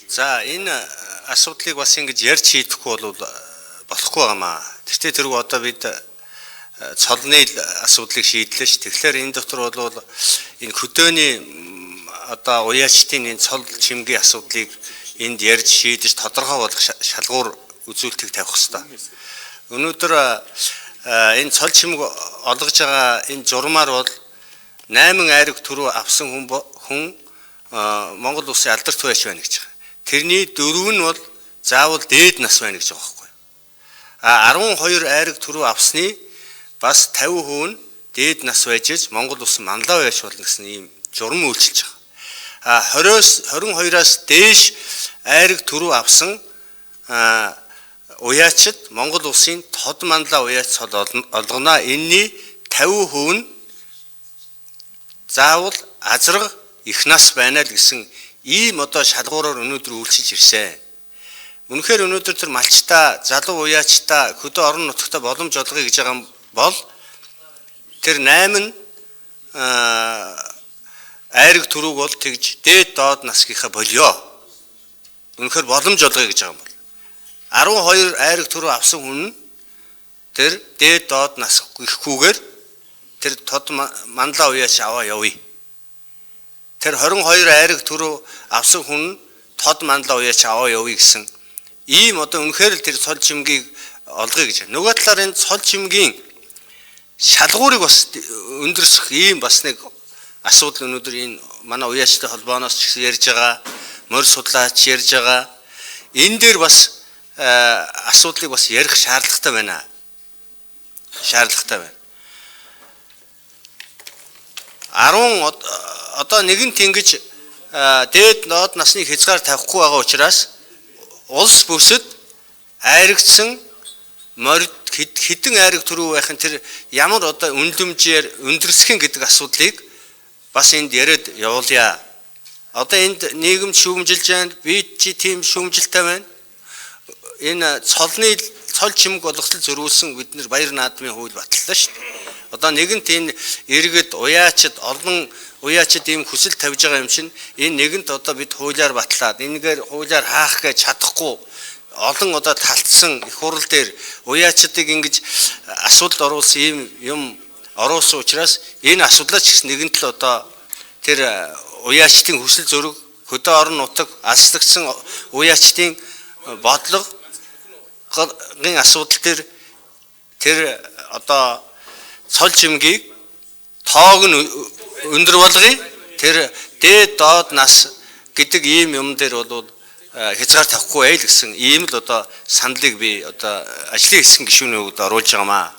За энэ асуудлыг бас ингэж ярьж шийдэхгүй бол болохгүй байгаамаа. Тэртээ тэргүй одоо бид цолны асуудлыг шийдлээ ш. Тэгэхээр энэ дотор бол энэ хөдөөний одоо уяачтын энэ цол чимгийн асуудлыг энд ярьж шийдэж тодорхой болох шалгуур үзүүлэлтийг тавих хэрэгтэй. Өнөөдөр энэ цол чимэг олгож байгаа энэ журмаар бол 8 айраг төрөө авсан хүн Монгол улсын алдарт хуйаач байна гэж байгаа. Тэрний 4 нь бол заавал дээд нас байна гэж байгаа байхгүй. 12 айраг төрөө авсны бас 50% нь дээд нас байж Монгол улсын манлай хуйаач болно гэсэн ийм журам үйлчилж байгаа. 22-аас дээш айраг төрөө авсан уяачид Монгол улсын тод манлай уяач олгоно. Энэний 50% нь заавал азраг их нас байна л гэсэн ийм одоо шалгуураар өнөөдөр үйлчилж ирсэн. Үнэхээр өнөөдөр тэр малчтаа, залуу уяачтаа хөдөө орон нутгата боломж олгоё гэж байгаа бол тэр 8 айраг төрөг бол тэгж дээд доод насгийнхаа болио. Үнэхээр боломж олгоё гэж байгаа юм бол 12 айраг төрөө авсан хүн тэр дээд доод нас гэхгүйгээр тэр тод манлай уяач аваа явъя. Тэр 22 айраг төрөө авсан хүн тод манлай уяач аваа явъя гэсэн ийм одоо үнэхээр л тэр цол чимгийг олгоё гэж. Нөгөө талаар энэ цол чимгийн шалгуурыг бас өндөрсөх ийм бас нэг асуудал өнөөдөр энэ манай уяачтай холбооноос ч гэсэн ярьж байгаа, морь судлаач ярьж байгаа. Энэ дээр бас асуудлыг бас ярих шаардлагатай байна. Шаардлагатай байна. 10 одоо нэгэнт ингэж дээд ноод насны хязгаар тавихгүй байгаа учраас улс бүсэд айрагдсан морид хідэн айраг төрөв байх нь тэр ямар одоо үнэлэмжээр өндөрсгэн гэдэг асуудлыг бас энд яриад явуулъя. Одоо энд нийгэм шүүмжилж байна, би чи тийм шүүмжилтэй байна. Энэ цол чимэг болгоход зөрүүлсэн бид нар баяр наадмын хууль батллаа шүү дээ. Одоо нэгэнт энэ иргэд уяачид олон уяачид ийм хүсэл тавьж байгаа юм чинь энэ нэгэнт одоо бид хуулиар батлаад энэгээр хуулиар хаах гэж чадахгүй олон одоо талцсан их хурал дээр уяачдыг ингэж асуудалд оруулсан ийм юм оруулсан учраас энэ асуудлаа ч гэсэн нэгэнт л одоо тэр уяачдын хүсэл зөрөг хөдөө орон нутаг алслагдсан уяачдын бодлогын асуудал дээр тэр одоо цол чимгийг тоог нь өндөр болгоё. Тэр дээд доод нас гэдэг ийм юм дээр бол хязгаар тавихгүй байл гэсэн ийм л одоо саналыг би одоо ажлын хэсгийн гишүүнүүд оруулж байгаамаа.